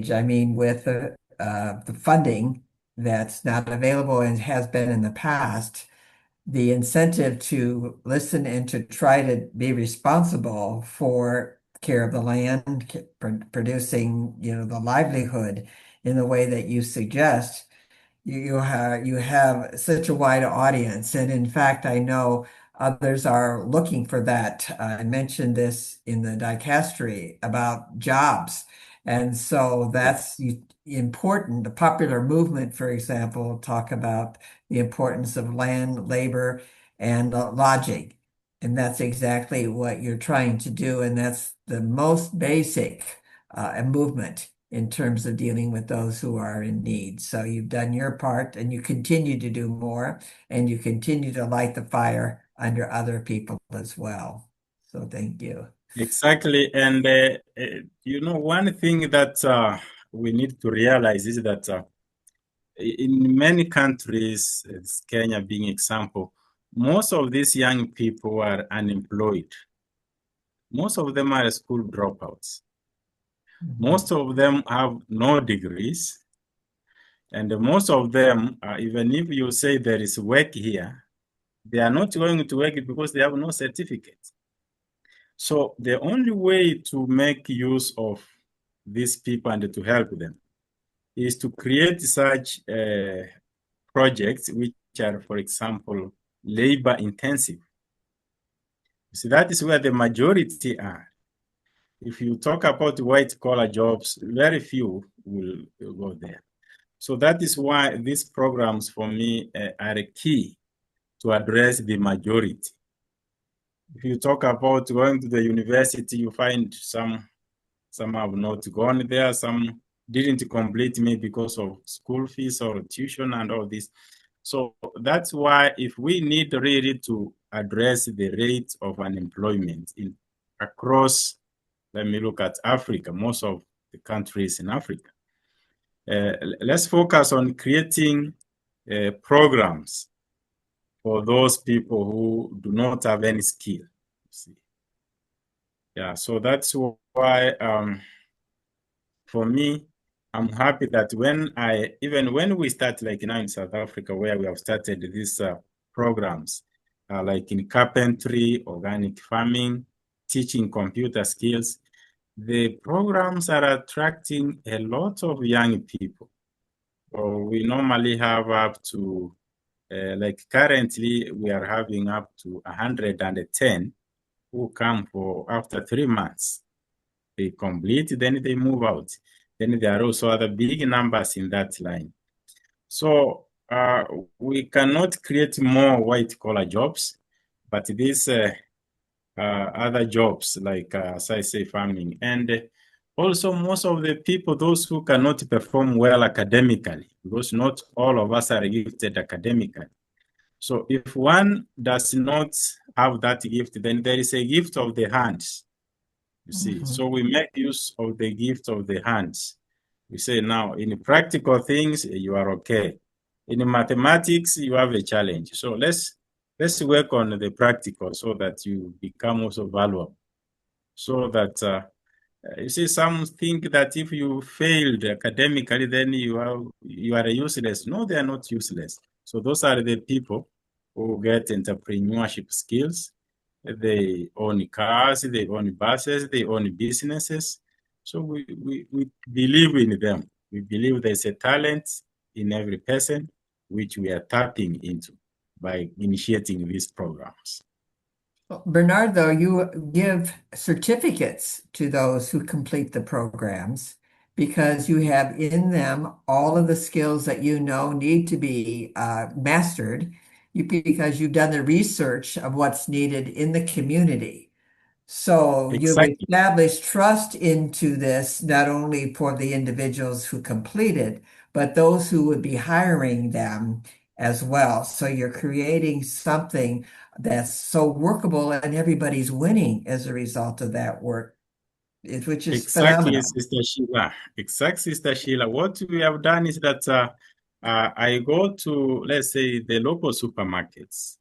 stage, I mean, with the funding that's not available and has been in the past, the incentive to listen and to try to be responsible for care of the land, producing, the livelihood in the way that you suggest, you have such a wide audience. And in fact, I know others are looking for that. I mentioned this in the dicastery about jobs. And so that's important. The popular movement, for example, talk about the importance of land, labor, and lodging. And that's exactly what you're trying to do. And that's the most basic movement in terms of dealing with those who are in need. So you've done your part and you continue to do more and you continue to light the fire under other people as well. So thank you. Exactly. And, one thing that we need to realize is that in many countries, Kenya being example, most of these young people are unemployed. Most of them are school dropouts. Most of them have no degrees. And most of them, even if you say there is work here, they are not going to work because they have no certificate. So the only way to make use of these people and to help them is to create such projects which are, for example, labor intensive. So that is where the majority are. If you talk about white collar jobs, very few will go there. So that is why these programs for me are key to address the majority. If you talk about going to the university, you find some have not gone there, some didn't complete me because of school fees or tuition and all this. So that's why if we need really to address the rate of unemployment across, let me look at Africa, most of the countries in Africa, let's focus on creating programs for those people who do not have any skill. See. Yeah, so that's why for me, I'm happy that even when we start like now in South Africa, where we have started these programs, like in carpentry, organic farming, teaching computer skills, the programs are attracting a lot of young people. So we normally have up to, like currently, we are having up to 110 who come for after 3 months. They complete, then they move out. Then there are also other big numbers in that line. So we cannot create more white collar jobs, but these other jobs like, as I say, farming. And also most of the people, those who cannot perform well academically, because not all of us are gifted academically. So if one does not have that gift, then there is a gift of the hands. You see, so we make use of the gift of the hands. We say now, in practical things, you are okay. In mathematics, you have a challenge. So let's work on the practical so that you become also valuable. So that you see, some think that if you failed academically, then you are useless. No, they are not useless. So those are the people who get entrepreneurship skills. They own cars, they own buses, they own businesses. So we believe in them. We believe there's a talent in every person, which we are tapping into by initiating these programs. Bernard, though, you give certificates to those who complete the programs because you have in them all of the skills that you know need to be mastered because you've done the research of what's needed in the community. So you've Exactly. established trust into this, not only for the individuals who complete it, but those who would be hiring them as well. So you're creating something that's so workable and everybody's winning as a result of that work, which is Exactly, phenomenal. Sister Sheila. Exactly, Sister Sheila. What we have done is that I go to, let's say, the local supermarkets.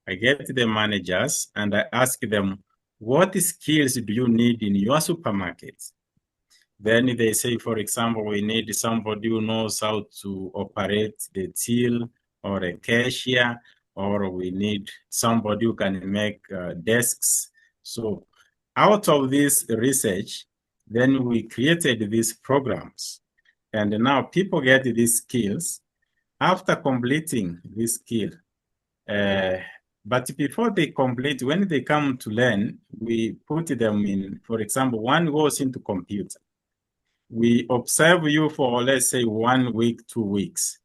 I get the managers and I ask them, what skills do you need in your supermarket? Then they say, for example, we need somebody who knows how to operate the till or a cashier, or we need somebody who can make desks. So out of this research, then we created these programs. And now people get these skills after completing this skill. But before they complete, when they come to learn, we put them in, for example, one goes into computer. We observe you for, let's say, 1 week, 2 weeks.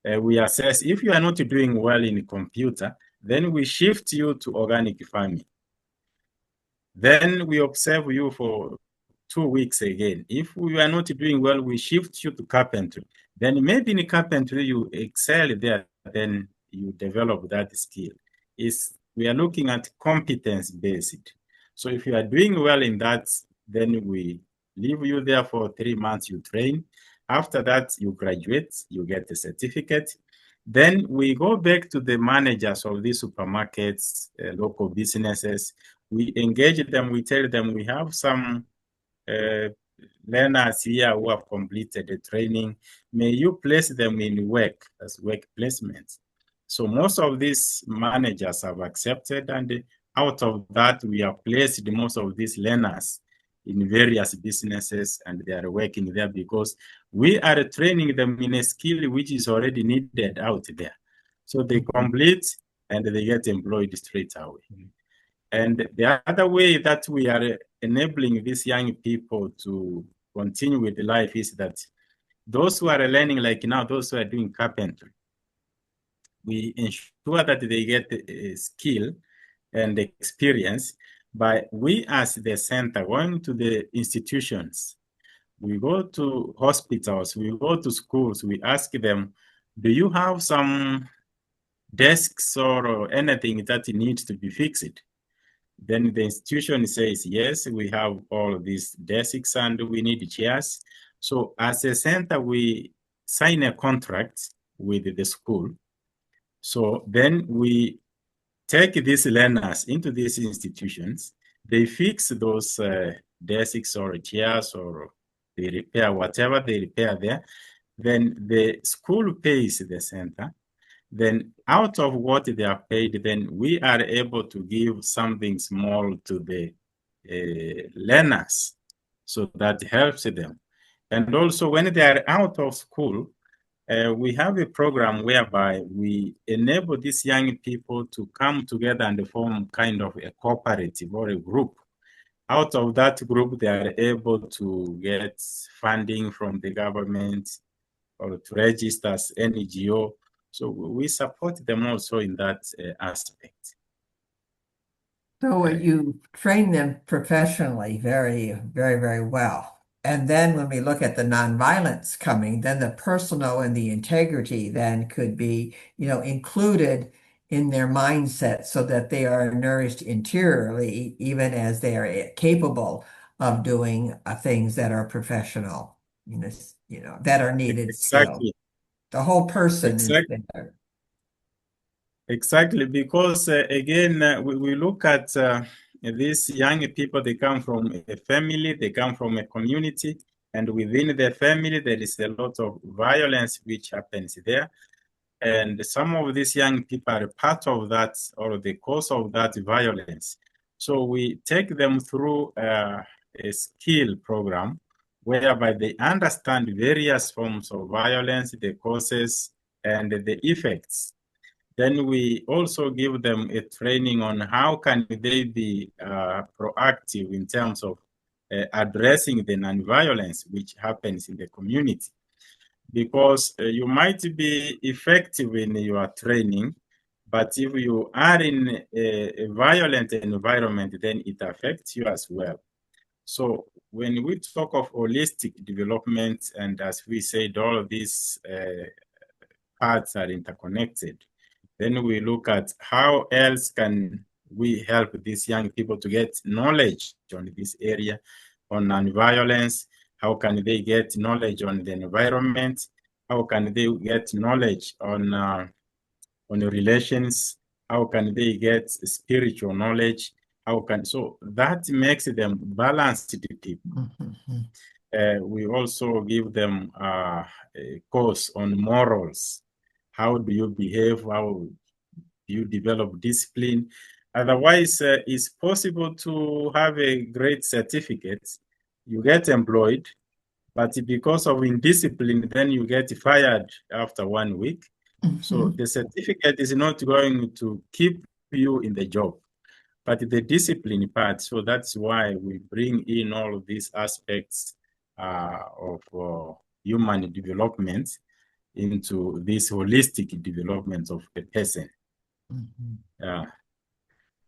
We assess if you are not doing well in computer, then we shift you to organic farming. Then we observe you for 2 weeks again. If we are not doing well, we shift you to carpentry. Then maybe in carpentry you excel there, then you develop that skill. We are looking at competence-based. So if you are doing well in that, then we leave you there for 3 months, you train. After that, you graduate, you get a certificate. Then we go back to the managers of these supermarkets, local businesses. We engage them, we tell them we have some learners here who have completed the training. May you place them in work as work placements. So most of these managers have accepted, and out of that, we have placed most of these learners in various businesses, and they are working there because we are training them in a skill which is already needed out there. So they complete and they get employed straight away. And the other way that we are enabling these young people to continue with life is that those who are learning, like now, those who are doing carpentry, we ensure that they get a skill and experience by we as the center going to the institutions. We go to hospitals, we go to schools, we ask them, do you have some desks or anything that needs to be fixed? Then the institution says, yes, we have all these desks and we need chairs. So as a center, we sign a contract with the school. So then we take these learners into these institutions. They fix those desks or chairs, or they repair whatever they repair there. Then the school pays the center. Then out of what they are paid, then we are able to give something small to the learners. So that helps them. And also when they are out of school, we have a program whereby we enable these young people to come together and form kind of a cooperative or a group. Out of that group, they are able to get funding from the government or to register as NGO. So we support them also in that aspect. So you train them professionally very, very, very well. And then when we look at the nonviolence coming, then the personal and the integrity then could be, included in their mindset so that they are nourished interiorly, even as they are capable of doing things that are professional, that are needed still. Exactly. The whole person is Exactly. there. Exactly, because again, we look at these young people, they come from a family, they come from a community, and within the family, there is a lot of violence which happens there. And some of these young people are part of that or the cause of that violence. So we take them through a skill program whereby they understand various forms of violence, the causes, and the effects. Then we also give them a training on how can they be proactive in terms of addressing the nonviolence which happens in the community. Because you might be effective in your training, but if you are in a violent environment, then it affects you as well. So when we talk of holistic development, and as we said, all of these parts are interconnected, then we look at how else can we help these young people to get knowledge on this area, on nonviolence. How can they get knowledge on the environment? How can they get knowledge on relations? How can they get spiritual knowledge? So that makes them balanced people. we also give them a course on morals. How do you behave? How do you develop discipline? Otherwise, it's possible to have a great certificate. You get employed, but because of indiscipline, then you get fired after 1 week. So the certificate is not going to keep you in the job, but the discipline part. So that's why we bring in all of these aspects of human development into this holistic development of the person. Yeah,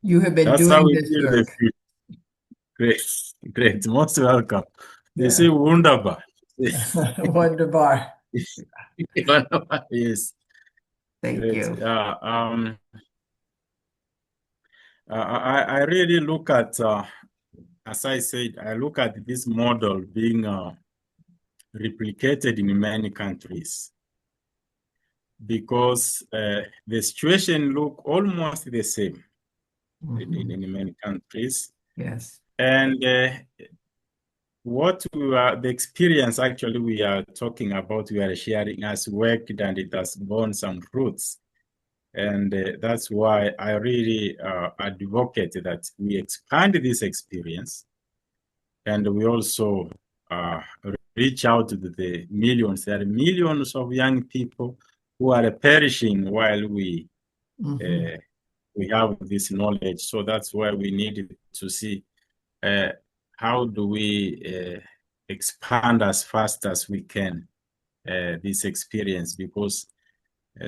You have been that's how doing we this build the work. future. Great, great, most welcome. They say Yeah. wunderbar. Wonderbar. Yes, Thank great. you. I really look at, as I said, I look at this model being replicated in many countries because the situation look almost the same in many countries. Yes. And what the experience actually we are talking about, we are sharing has worked and it has borne some fruits. And that's why I really advocate that we expand this experience and we also reach out to the millions. There are millions of young people who are perishing while we have this knowledge. So that's why we need to see how do we expand as fast as we can this experience, because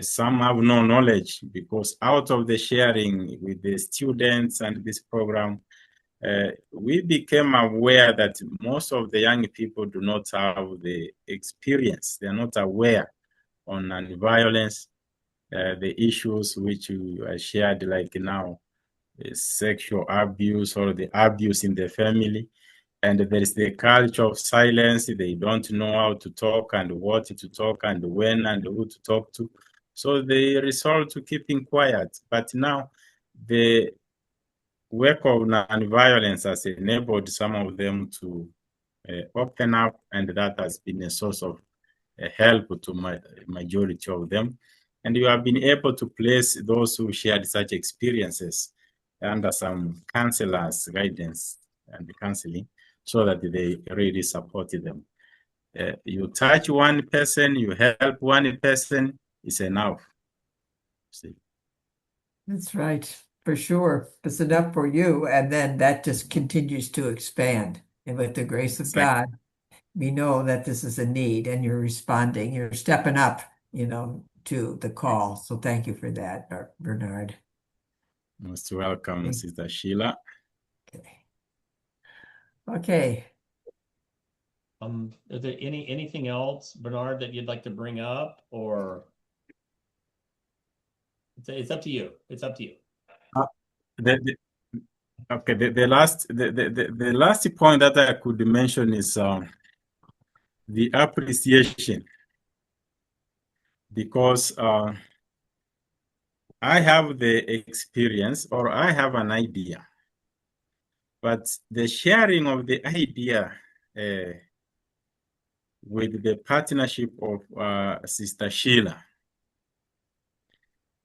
some have no knowledge, because out of the sharing with the students and this program, we became aware that most of the young people do not have the experience. They're not aware on nonviolence, the issues which you shared, like now, sexual abuse or the abuse in the family. And there is the culture of silence. They don't know how to talk and what to talk and when and who to talk to. So they resort to keeping quiet. But now the work of nonviolence has enabled some of them to open up, and that has been a source of help to majority of them. And you have been able to place those who shared such experiences under some counselors' guidance and counseling, so that they really supported them. You touch one person, you help one person, it's enough. See? That's right, for sure. It's enough for you, and then that just continues to expand. And with the grace of Exactly. God, we know that this is a need, and you're responding. You're stepping up, to the call. So thank you for that, Bernard. Most welcome, Okay. Sister Sheila. Okay. Is there anything else, Bernard, that you'd like to bring up, or it's up to you? It's up to you. The, okay, the last point that I could mention is the appreciation, because I have the experience or I have an idea, but the sharing of the idea with the partnership of Sister Sheila,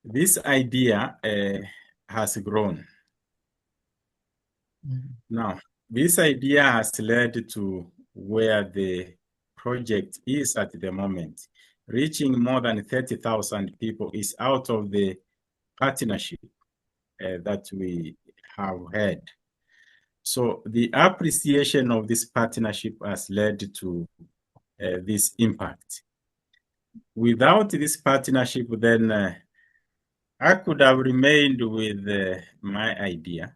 this idea has grown. Now, this idea has led to where the project is at the moment. Reaching more than 30,000 people is out of the partnership that we have had. So the appreciation of this partnership has led to this impact. Without this partnership, then I could have remained with my idea,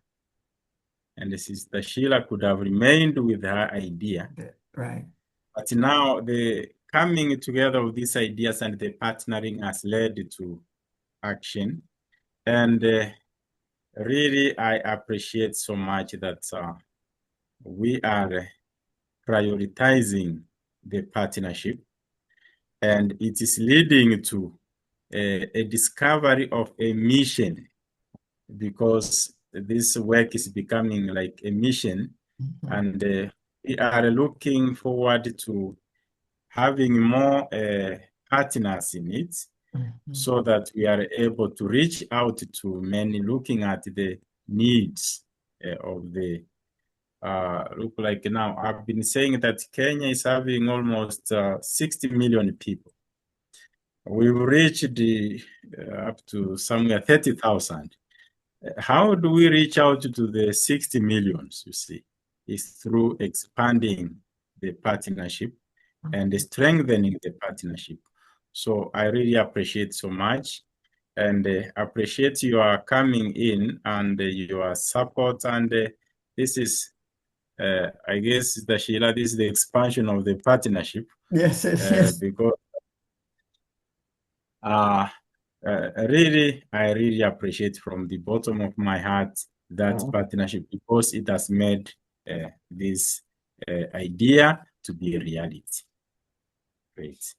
and Sister Sheila could have remained with her idea. Right. But now the coming together of these ideas and the partnering has led to action. And really, I appreciate so much that we are prioritizing the partnership, and it is leading to a discovery of a mission, because this work is becoming like a mission, and we are looking forward to having more partners in it, so that we are able to reach out to many, looking at the needs of the look like now. I've been saying that Kenya is having almost 60 million people. We've reached up to somewhere 30,000. How do we reach out to the 60 millions, you see? Is through expanding the partnership and strengthening the partnership. So I really appreciate so much, and appreciate your coming in and your support. And this is, I guess, Sheila, this is the expansion of the partnership. Yes, it is. Because really, I really appreciate from the bottom of my heart that partnership, because it has made this idea to be a reality. Great.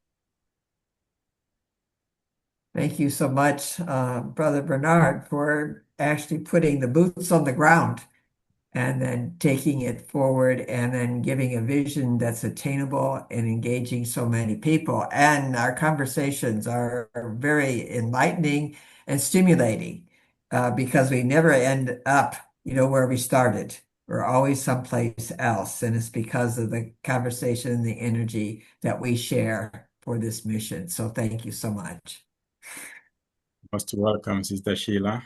Thank you so much, Brother Benard, for actually putting the boots on the ground and then taking it forward and then giving a vision that's attainable and engaging so many people. And our conversations are very enlightening and stimulating because we never end up, where we started. We're always someplace else. And it's because of the conversation and the energy that we share for this mission. So thank you so much. Most welcome, Sister Sheila.